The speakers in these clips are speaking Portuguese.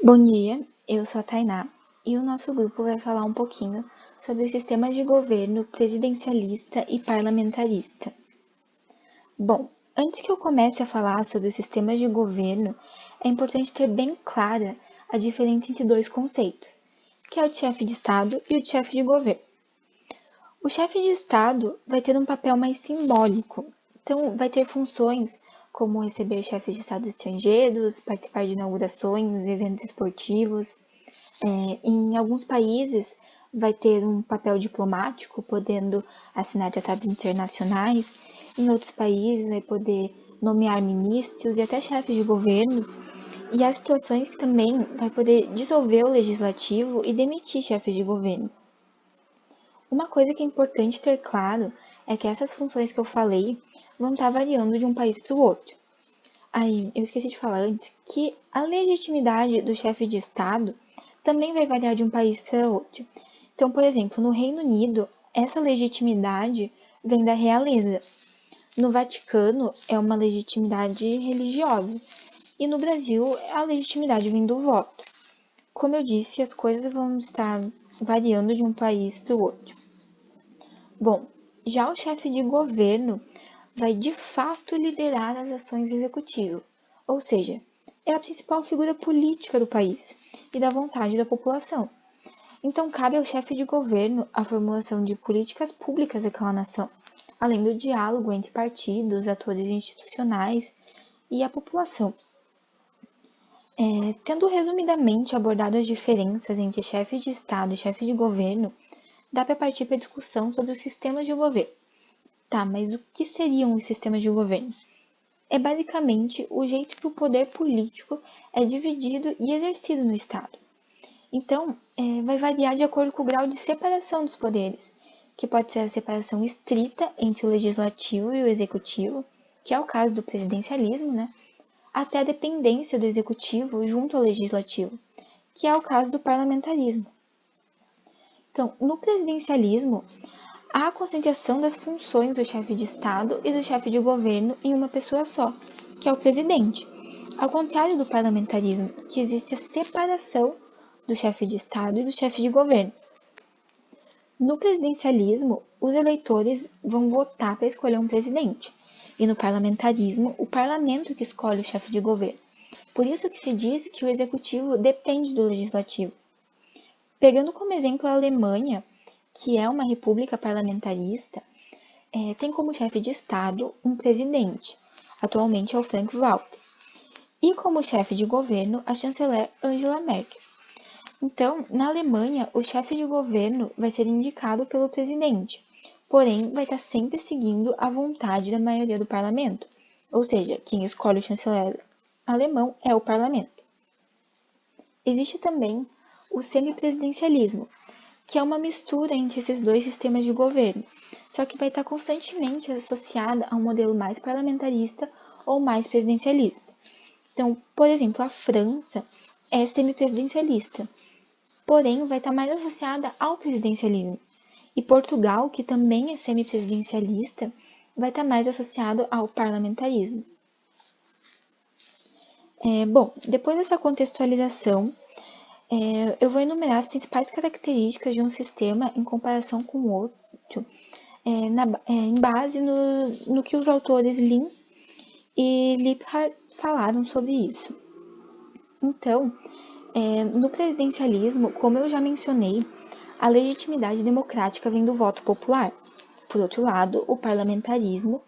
Bom dia, eu sou a Tainá e o nosso grupo vai falar um pouquinho sobre os sistemas de governo presidencialista e parlamentarista. Bom, antes que eu comece a falar sobre os sistemas de governo, é importante ter bem clara a diferença entre dois conceitos, que é o de chefe de Estado e o de chefe de governo. O chefe de Estado vai ter um papel mais simbólico, então vai ter funções como receber chefes de Estado estrangeiros, participar de inaugurações, eventos esportivos. Em alguns países vai ter um papel diplomático, podendo assinar tratados internacionais. Em outros países vai poder nomear ministros e até chefes de governo. E há situações que também vai poder dissolver o legislativo e demitir chefes de governo. Uma coisa que é importante ter claro é que essas funções que eu falei vão estar variando de um país para o outro. Aí, eu esqueci de falar antes que a legitimidade do chefe de Estado também vai variar de um país para outro. Então, por exemplo, no Reino Unido, essa legitimidade vem da realeza. No Vaticano, é uma legitimidade religiosa. E no Brasil, a legitimidade vem do voto. Como eu disse, as coisas vão estar variando de um país para o outro. Bom, já o chefe de governo vai de fato liderar as ações do executivo, ou seja, é a principal figura política do país e da vontade da população. Então, cabe ao chefe de governo a formulação de políticas públicas daquela nação, além do diálogo entre partidos, atores institucionais e a população. Tendo resumidamente abordado as diferenças entre chefe de Estado e chefe de governo, dá para partir para a discussão sobre os sistemas de governo. Tá, mas o que seriam os sistemas de governo? É basicamente o jeito que o poder político é dividido e exercido no Estado. Então, vai variar de acordo com o grau de separação dos poderes, que pode ser a separação estrita entre o legislativo e o executivo, que é o caso do presidencialismo, né? Até a dependência do executivo junto ao legislativo, que é o caso do parlamentarismo. Então, no presidencialismo, há a concentração das funções do chefe de Estado e do chefe de governo em uma pessoa só, que é o presidente. Ao contrário do parlamentarismo, que existe a separação do chefe de Estado e do chefe de governo. No presidencialismo, os eleitores vão votar para escolher um presidente, e no parlamentarismo, o parlamento que escolhe o chefe de governo. Por isso que se diz que o executivo depende do legislativo. Pegando como exemplo a Alemanha, que é uma república parlamentarista, tem como chefe de Estado um presidente, atualmente é o Frank-Walter, e como chefe de governo a chanceler Angela Merkel. Então, na Alemanha, o chefe de governo vai ser indicado pelo presidente, porém vai estar sempre seguindo a vontade da maioria do parlamento, ou seja, quem escolhe o chanceler alemão é o parlamento. Existe também o semipresidencialismo, que é uma mistura entre esses dois sistemas de governo, só que vai estar constantemente associada a um modelo mais parlamentarista ou mais presidencialista. Então, por exemplo, a França é semipresidencialista, porém vai estar mais associada ao presidencialismo. E Portugal, que também é semipresidencialista, vai estar mais associado ao parlamentarismo. Bom, depois dessa contextualização, eu vou enumerar as principais características de um sistema em comparação com o outro, em base no que os autores Linz e Liebhardt falaram sobre isso. Então, no presidencialismo, como eu já mencionei, a legitimidade democrática vem do voto popular. Por outro lado, o parlamentarismo,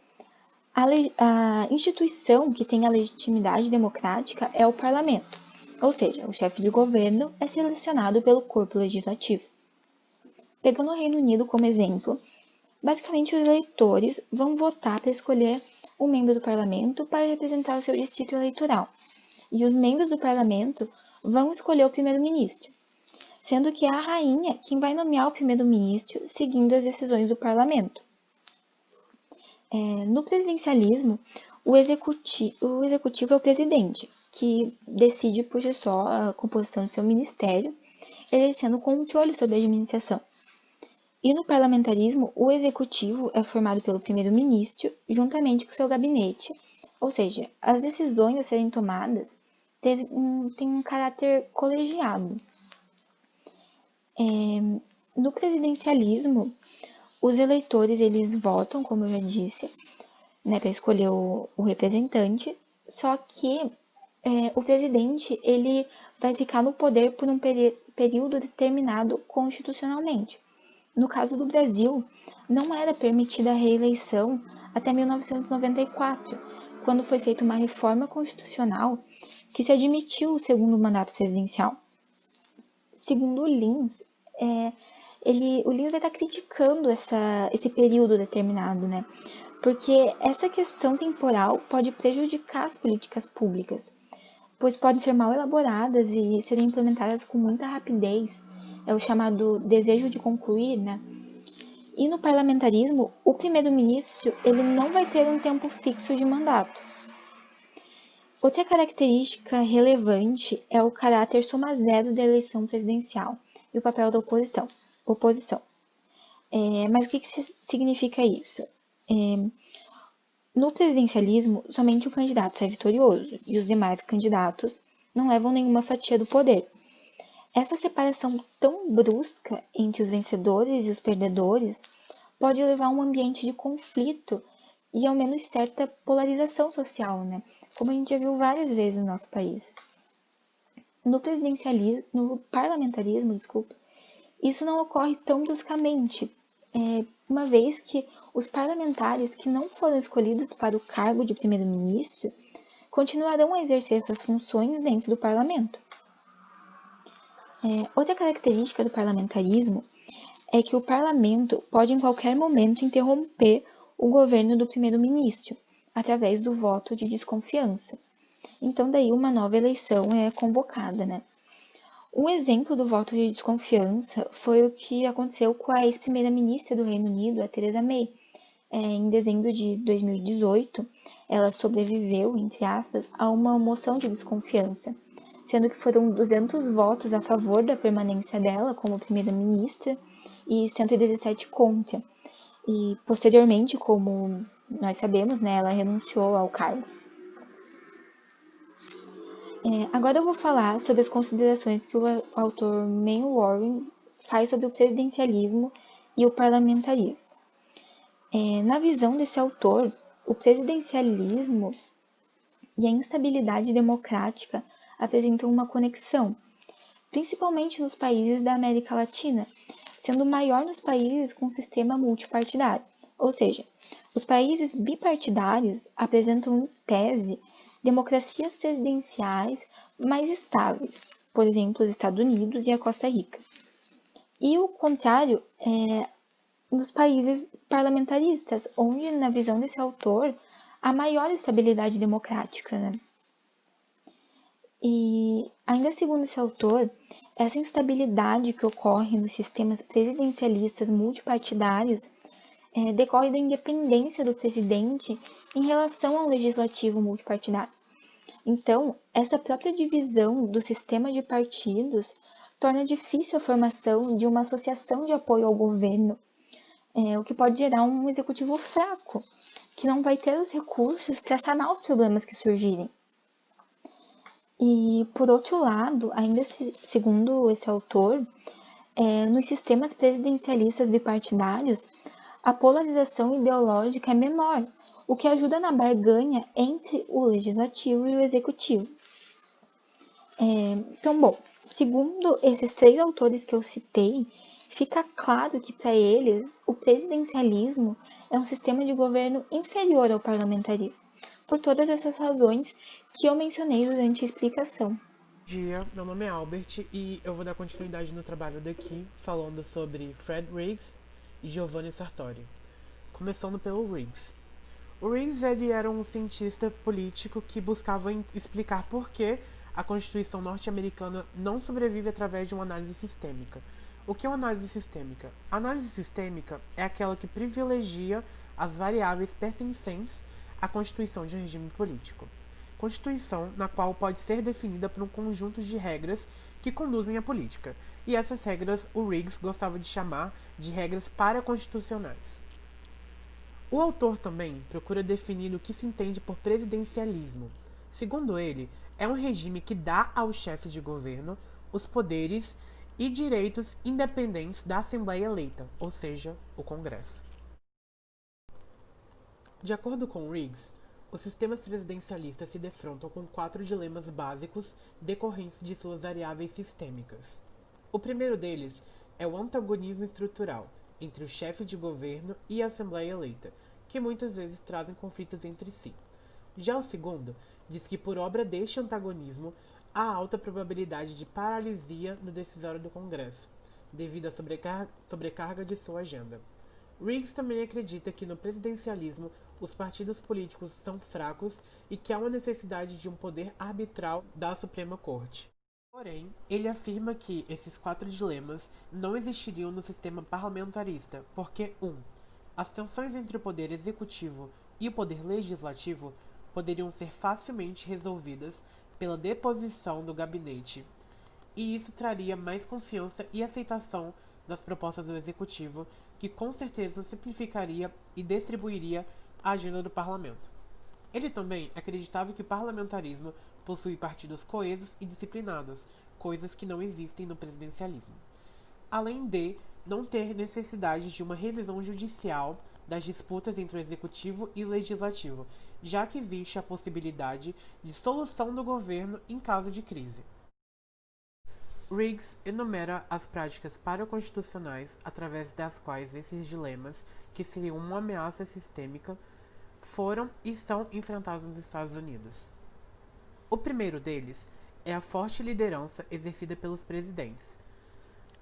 a instituição que tem a legitimidade democrática é o parlamento, ou seja, o chefe de governo é selecionado pelo corpo legislativo. Pegando o Reino Unido como exemplo, basicamente os eleitores vão votar para escolher um membro do parlamento para representar o seu distrito eleitoral, e os membros do parlamento vão escolher o primeiro-ministro, sendo que é a rainha quem vai nomear o primeiro-ministro seguindo as decisões do parlamento. No presidencialismo, o executivo é o presidente, que decide por si só a composição do seu ministério, exercendo controle sobre a administração. E no parlamentarismo, o executivo é formado pelo primeiro-ministro, juntamente com seu gabinete, ou seja, as decisões a serem tomadas tem um caráter colegiado. No presidencialismo, os eleitores eles votam, como eu já disse, né, para escolher o representante, só que o presidente ele vai ficar no poder por um período determinado constitucionalmente. No caso do Brasil, não era permitida a reeleição até 1994, quando foi feita uma reforma constitucional que se admitiu o segundo mandato presidencial. Segundo o Lins, o Lins vai estar criticando esse período determinado, né? Porque essa questão temporal pode prejudicar as políticas públicas, pois podem ser mal elaboradas e serem implementadas com muita rapidez. É o chamado desejo de concluir, né? E no parlamentarismo, o primeiro-ministro ele não vai ter um tempo fixo de mandato. Outra característica relevante é o caráter soma zero da eleição presidencial e o papel da oposição. Mas o que significa isso? No presidencialismo, somente o candidato sai vitorioso e os demais candidatos não levam nenhuma fatia do poder. Essa separação tão brusca entre os vencedores e os perdedores pode levar a um ambiente de conflito e ao menos certa polarização social, né? Como a gente já viu várias vezes no nosso país. No parlamentarismo, isso não ocorre tão bruscamente, uma vez que os parlamentares que não foram escolhidos para o cargo de primeiro-ministro continuarão a exercer suas funções dentro do parlamento. Outra característica do parlamentarismo é que o parlamento pode em qualquer momento interromper o governo do primeiro-ministro através do voto de desconfiança. Então daí uma nova eleição é convocada, né? Um exemplo do voto de desconfiança foi o que aconteceu com a ex-primeira-ministra do Reino Unido, a Theresa May. Em dezembro de 2018, ela sobreviveu, entre aspas, a uma moção de desconfiança, sendo que foram 200 votos a favor da permanência dela como primeira-ministra e 117 contra. E, posteriormente, como nós sabemos, né, ela renunciou ao cargo. Agora eu vou falar sobre as considerações que o autor Man Warren faz sobre o presidencialismo e o parlamentarismo. Na visão desse autor, o presidencialismo e a instabilidade democrática apresentam uma conexão, principalmente nos países da América Latina, sendo maior nos países com sistema multipartidário. Ou seja, os países bipartidários apresentam, em tese, democracias presidenciais mais estáveis, por exemplo, os Estados Unidos e a Costa Rica. E o contrário é nos países parlamentaristas, onde, na visão desse autor, há maior estabilidade democrática, né? E, ainda segundo esse autor, essa instabilidade que ocorre nos sistemas presidencialistas multipartidários decorre da independência do presidente em relação ao legislativo multipartidário. Então, essa própria divisão do sistema de partidos torna difícil a formação de uma associação de apoio ao governo, o que pode gerar um executivo fraco, que não vai ter os recursos para sanar os problemas que surgirem. E, por outro lado, ainda segundo esse autor, nos sistemas presidencialistas bipartidários, a polarização ideológica é menor, o que ajuda na barganha entre o legislativo e o executivo. Então, bom, segundo esses 3 autores que eu citei, fica claro que para eles o presidencialismo é um sistema de governo inferior ao parlamentarismo, por todas essas razões que eu mencionei durante a explicação. Bom dia, meu nome é Albert e eu vou dar continuidade no trabalho daqui, falando sobre Fred Riggs e Giovanni Sartori. Começando pelo Riggs. O Riggs ele era um cientista político que buscava explicar por que a Constituição norte-americana não sobrevive através de uma análise sistêmica. O que é uma análise sistêmica? A análise sistêmica é aquela que privilegia as variáveis pertencentes à constituição de um regime político. Constituição na qual pode ser definida por um conjunto de regras que conduzem à política. E essas regras o Riggs gostava de chamar de regras paraconstitucionais. O autor também procura definir o que se entende por presidencialismo. Segundo ele, É um regime que dá ao chefe de governo os poderes e direitos independentes da Assembleia eleita, ou seja, o Congresso. De acordo com Riggs, os sistemas presidencialistas se defrontam com 4 dilemas básicos decorrentes de suas variáveis sistêmicas. O primeiro deles é o antagonismo estrutural entre o chefe de governo e a Assembleia eleita, que muitas vezes trazem conflitos entre si. Já o segundo diz que, por obra deste antagonismo, há alta probabilidade de paralisia no decisório do Congresso, devido à sobrecarga de sua agenda. Riggs também acredita que no presidencialismo os partidos políticos são fracos e que há uma necessidade de um poder arbitral da Suprema Corte. Porém, ele afirma que esses 4 dilemas não existiriam no sistema parlamentarista, porque 1. As tensões entre o poder executivo e o poder legislativo poderiam ser facilmente resolvidas pela deposição do gabinete, e isso traria mais confiança e aceitação das propostas do executivo, que com certeza simplificaria e distribuiria a agenda do parlamento. Ele também acreditava que o parlamentarismo possui partidos coesos e disciplinados, coisas que não existem no presidencialismo. Além de não ter necessidade de uma revisão judicial das disputas entre o executivo e o legislativo, já que existe a possibilidade de solução do governo em caso de crise. Riggs enumera as práticas paraconstitucionais através das quais esses dilemas, que seriam uma ameaça sistêmica, foram e são enfrentados nos Estados Unidos. O primeiro deles é a forte liderança exercida pelos presidentes,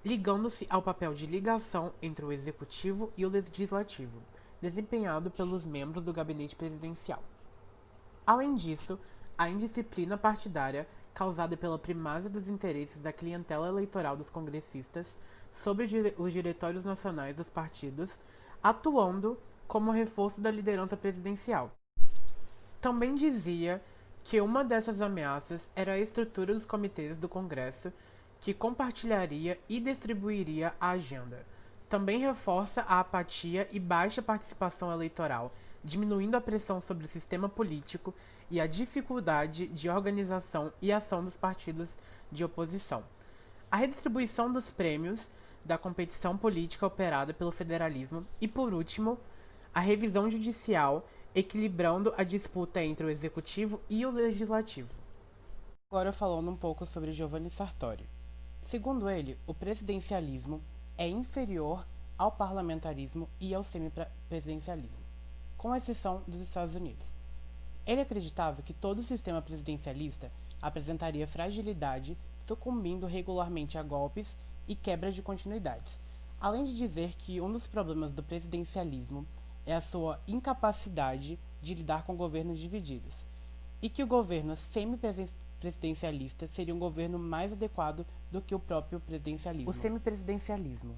ligando-se ao papel de ligação entre o executivo e o legislativo, desempenhado pelos membros do gabinete presidencial. Além disso, a indisciplina partidária causada pela primazia dos interesses da clientela eleitoral dos congressistas sobre os diretórios nacionais dos partidos, atuando como reforço da liderança presidencial. Também dizia que uma dessas ameaças era a estrutura dos comitês do Congresso, que compartilharia e distribuiria a agenda. Também reforça a apatia e baixa participação eleitoral, diminuindo a pressão sobre o sistema político e a dificuldade de organização e ação dos partidos de oposição. A redistribuição dos prêmios da competição política operada pelo federalismo e, por último, a revisão judicial, equilibrando a disputa entre o executivo e o legislativo. Agora falando um pouco sobre Giovanni Sartori. Segundo ele, o presidencialismo é inferior ao parlamentarismo e ao semipresidencialismo, com exceção dos Estados Unidos. Ele acreditava que todo o sistema presidencialista apresentaria fragilidade, sucumbindo regularmente a golpes e quebra de continuidades, além de dizer que um dos problemas do presidencialismo é a sua incapacidade de lidar com governos divididos, e que o governo semipresidencialista seria um governo mais adequado do que o próprio presidencialismo. O semipresidencialismo.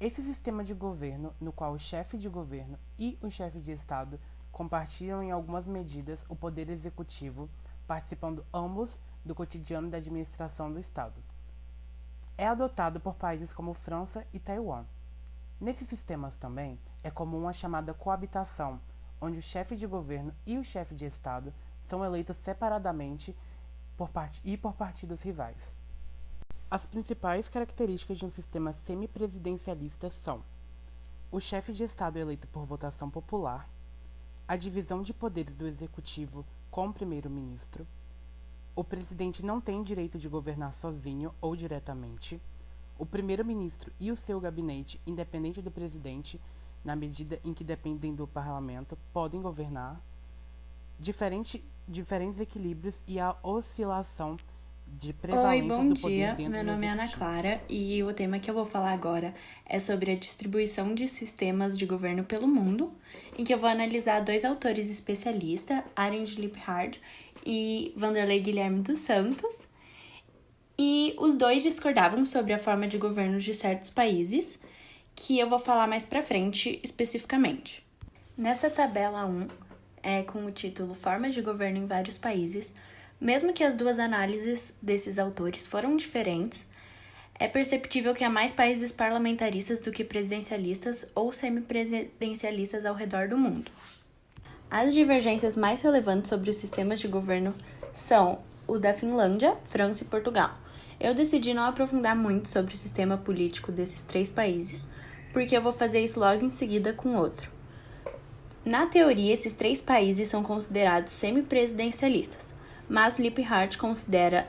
Esse sistema de governo, no qual o chefe de governo e o chefe de Estado compartilham em algumas medidas o poder executivo, participando ambos do cotidiano da administração do Estado. É adotado por países como França e Taiwan. Nesses sistemas também é comum a chamada coabitação, onde o chefe de governo e o chefe de Estado são eleitos separadamente por partidos rivais. As principais características de um sistema semipresidencialista são o chefe de Estado eleito por votação popular, a divisão de poderes do executivo com o primeiro-ministro, o presidente não tem direito de governar sozinho ou diretamente, o primeiro-ministro e o seu gabinete, independente do presidente, na medida em que dependem do parlamento, podem governar, diferentes equilíbrios e a oscilação de prevalências do poder dentro do executivo. Oi, bom dia. Meu nome é Ana Clara e o tema que eu vou falar agora é sobre a distribuição de sistemas de governo pelo mundo, em que eu vou analisar 2 autores especialistas, Arend Liphard e Vanderlei Guilherme dos Santos, e os 2 discordavam sobre a forma de governo de certos países, que eu vou falar mais pra frente especificamente. Nessa tabela 1, com o título Formas de Governo em Vários Países, mesmo que as 2 análises desses autores foram diferentes, é perceptível que há mais países parlamentaristas do que presidencialistas ou semipresidencialistas ao redor do mundo. As divergências mais relevantes sobre os sistemas de governo são o da Finlândia, França e Portugal. Eu decidi não aprofundar muito sobre o sistema político desses 3 países, porque eu vou fazer isso logo em seguida com outro. Na teoria, esses 3 países são considerados semipresidencialistas, mas Liphart considera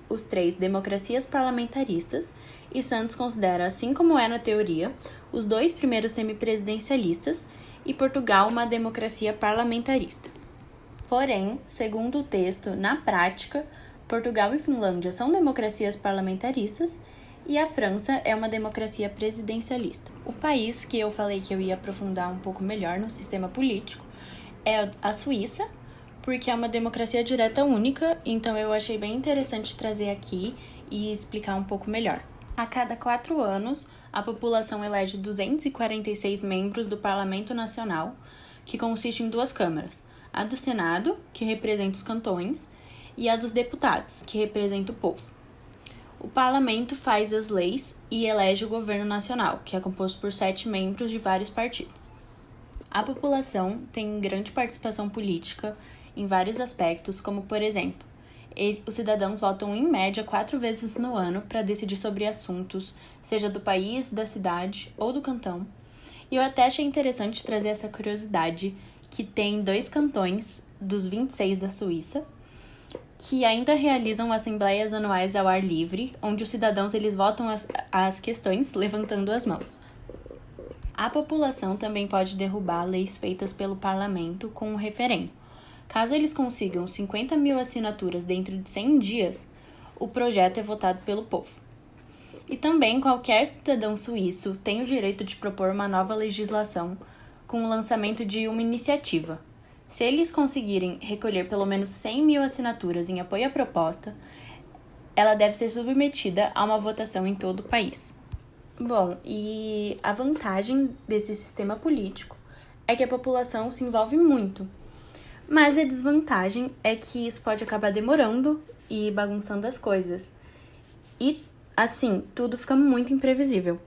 os 3 democracias parlamentaristas e Santos considera, assim como é na teoria, os 2 primeiros semipresidencialistas e Portugal uma democracia parlamentarista. Porém, segundo o texto, na prática, Portugal e Finlândia são democracias parlamentaristas e a França é uma democracia presidencialista. O país que eu falei que eu ia aprofundar um pouco melhor no sistema político é a Suíça, porque é uma democracia direta única, então eu achei bem interessante trazer aqui e explicar um pouco melhor. A cada 4 anos, a população elege 246 membros do Parlamento Nacional, que consiste em 2 câmaras, a do Senado, que representa os cantões, e a dos deputados, que representa o povo. O Parlamento faz as leis e elege o governo nacional, que é composto por 7 membros de vários partidos. A população tem grande participação política em vários aspectos, como, por exemplo, os cidadãos votam em média 4 vezes no ano para decidir sobre assuntos, seja do país, da cidade ou do cantão. E eu até achei interessante trazer essa curiosidade que tem 2 cantões dos 26 da Suíça que ainda realizam assembleias anuais ao ar livre, onde os cidadãos eles votam as questões levantando as mãos. A população também pode derrubar leis feitas pelo parlamento com um referendo. Caso eles consigam 50 mil assinaturas dentro de 100 dias, o projeto é votado pelo povo. E também qualquer cidadão suíço tem o direito de propor uma nova legislação com o lançamento de uma iniciativa. Se eles conseguirem recolher pelo menos 100 mil assinaturas em apoio à proposta, ela deve ser submetida a uma votação em todo o país. Bom, e a vantagem desse sistema político é que a população se envolve muito, mas a desvantagem é que isso pode acabar demorando e bagunçando as coisas. E, assim, tudo fica muito imprevisível.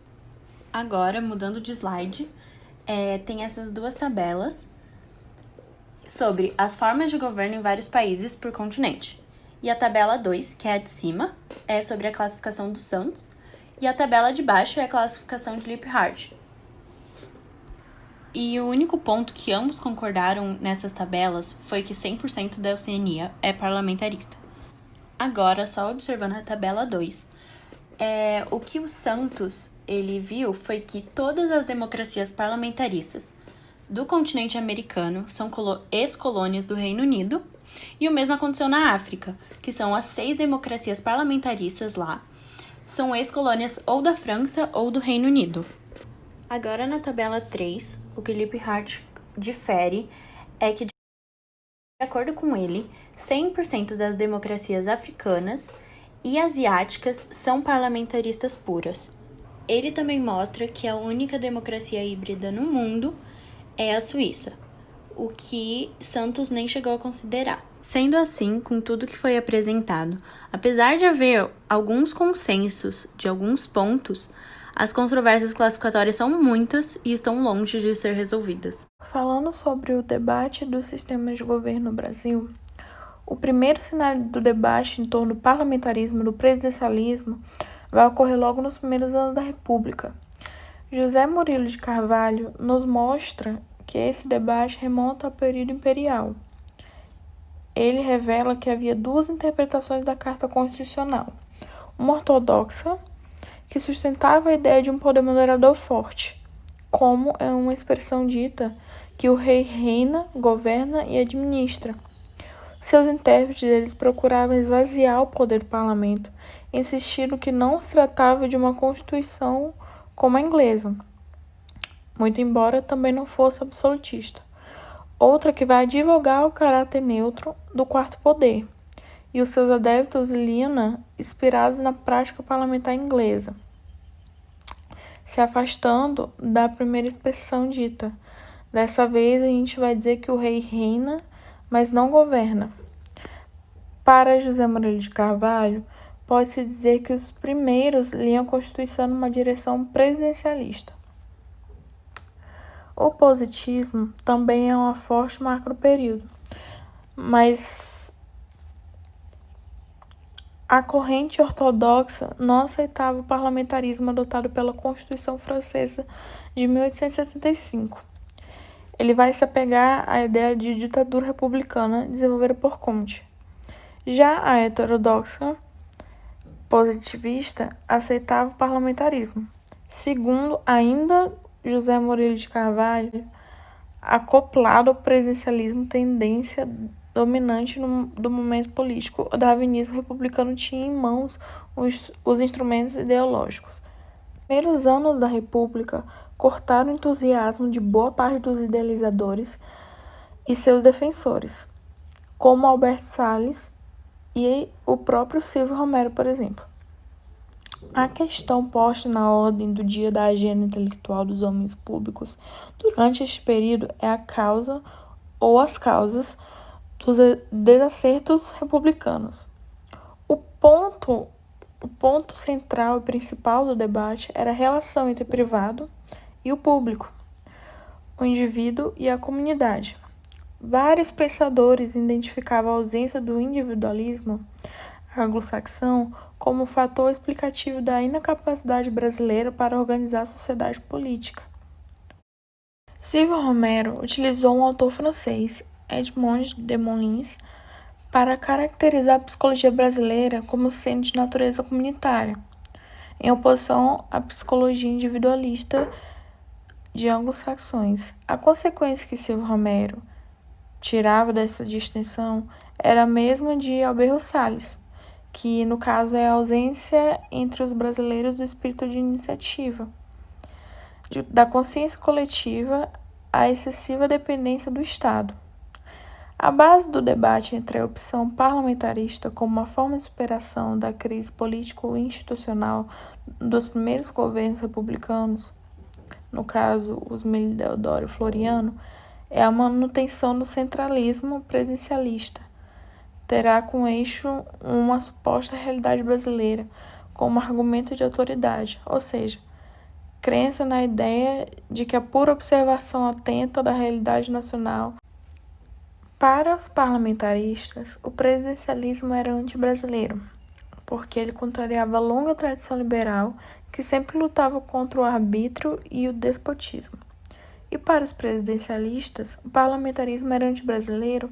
Agora, mudando de slide, tem essas 2 tabelas sobre as formas de governo em vários países por continente. E a tabela 2, que é a de cima, é sobre a classificação dos Santos, e a tabela de baixo é a classificação de Liphart. E o único ponto que ambos concordaram nessas tabelas foi que 100% da Oceania é parlamentarista. Agora, só observando a tabela 2, o que o Santos ele viu foi que todas as democracias parlamentaristas do continente americano são ex-colônias do Reino Unido, e o mesmo aconteceu na África, que são as 6 democracias parlamentaristas lá, são ex-colônias ou da França ou do Reino Unido. Agora na tabela 3, o que Liphart difere é que, de acordo com ele, 100% das democracias africanas e asiáticas são parlamentaristas puras. Ele também mostra que a única democracia híbrida no mundo é a Suíça, o que Santos nem chegou a considerar. Sendo assim, com tudo que foi apresentado, apesar de haver alguns consensos de alguns pontos, as controvérsias classificatórias são muitas e estão longe de ser resolvidas. Falando sobre o debate dos sistemas de governo no Brasil, o primeiro cenário do debate em torno do parlamentarismo e do presidencialismo vai ocorrer logo nos primeiros anos da República. José Murilo de Carvalho nos mostra que esse debate remonta ao período imperial. Ele revela que havia 2 interpretações da Carta Constitucional. Uma ortodoxa, que sustentava a ideia de um poder moderador forte, como é uma expressão dita que o rei reina, governa e administra. Seus intérpretes eles procuravam esvaziar o poder do parlamento, insistindo que não se tratava de uma constituição como a inglesa, muito embora também não fosse absolutista. Outra que vai advogar o caráter neutro do quarto poder, e os seus adeptos liam inspirados na prática parlamentar inglesa, se afastando da primeira expressão dita. Dessa vez a gente vai dizer que o rei reina, mas não governa. Para José Murilo de Carvalho, pode-se dizer que os primeiros liam a Constituição numa direção presidencialista. O positivismo também é uma forte marca do período, mas A corrente ortodoxa não aceitava o parlamentarismo adotado pela Constituição Francesa de 1875. Ele vai se apegar à ideia de ditadura republicana desenvolvida por Comte. Já a heterodoxa positivista aceitava o parlamentarismo. Segundo ainda José Murilo de Carvalho, acoplado ao presidencialismo, tendência dominante do momento político, o darwinismo republicano tinha em mãos os instrumentos ideológicos. Nos primeiros anos da República, cortaram o entusiasmo de boa parte dos idealizadores e seus defensores, como Alberto Salles e o próprio Silvio Romero, por exemplo. A questão posta na ordem do dia da agenda intelectual dos homens públicos durante este período é a causa ou as causas dos desacertos republicanos. O ponto central e principal do debate era a relação entre o privado e o público, o indivíduo e a comunidade. Vários pensadores identificavam a ausência do individualismo anglo-saxão como fator explicativo da incapacidade brasileira para organizar a sociedade política. Silvio Romero utilizou um autor francês, Edmond de Molins, para caracterizar a psicologia brasileira como sendo de natureza comunitária, em oposição à psicologia individualista de anglo-saxões. A consequência que Silvio Romero tirava dessa distinção era a mesma de Alberto Salles, que no caso é a ausência entre os brasileiros do espírito de iniciativa, da consciência coletiva, a excessiva dependência do Estado. A base do debate entre a opção parlamentarista como uma forma de superação da crise político-institucional dos primeiros governos republicanos, no caso os Emílio Deodoro e Floriano, é a manutenção do centralismo presidencialista. Terá como eixo uma suposta realidade brasileira, como argumento de autoridade, ou seja, crença na ideia de que a pura observação atenta da realidade nacional. Para os parlamentaristas, o presidencialismo era anti-brasileiro, porque ele contrariava a longa tradição liberal que sempre lutava contra o arbítrio e o despotismo. E para os presidencialistas, o parlamentarismo era anti-brasileiro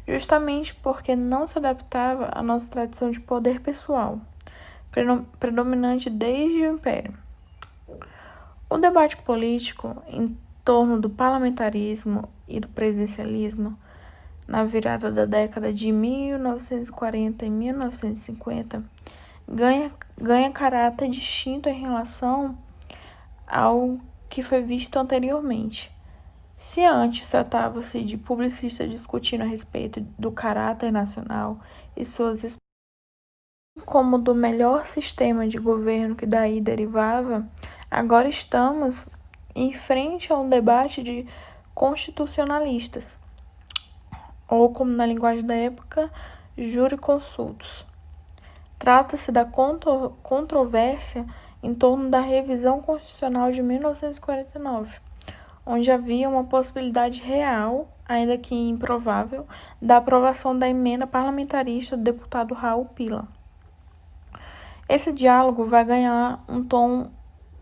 justamente porque não se adaptava à nossa tradição de poder pessoal, predominante desde o Império. O debate político em torno do parlamentarismo e do presidencialismo na virada da década de 1940 e 1950, ganha caráter distinto em relação ao que foi visto anteriormente. Se antes tratava-se de publicistas discutindo a respeito do caráter nacional e suas como do melhor sistema de governo que daí derivava, agora estamos em frente a um debate de constitucionalistas, ou como na linguagem da época, jurisconsultos. Trata-se da controvérsia em torno da revisão constitucional de 1949, onde havia uma possibilidade real, ainda que improvável, da aprovação da emenda parlamentarista do deputado Raul Pila. Esse diálogo vai ganhar um tom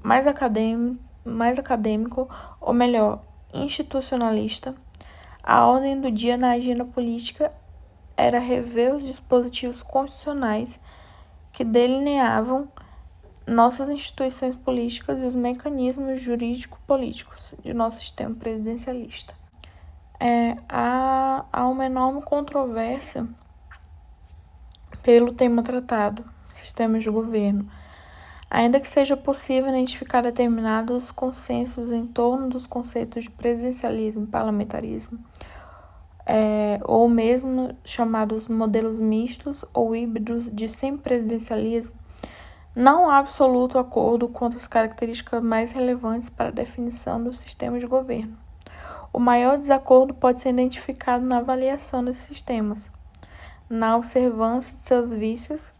mais acadêmico, ou melhor, institucionalista. A ordem do dia na agenda política era rever os dispositivos constitucionais que delineavam nossas instituições políticas e os mecanismos jurídico-políticos de nosso sistema presidencialista. Há uma enorme controvérsia pelo tema tratado, sistemas de governo, ainda que seja possível identificar determinados consensos em torno dos conceitos de presidencialismo e parlamentarismo, ou mesmo chamados modelos mistos ou híbridos de semipresidencialismo, não há absoluto acordo quanto às características mais relevantes para a definição do sistema de governo. O maior desacordo pode ser identificado na avaliação desses sistemas, na observância de seus vícios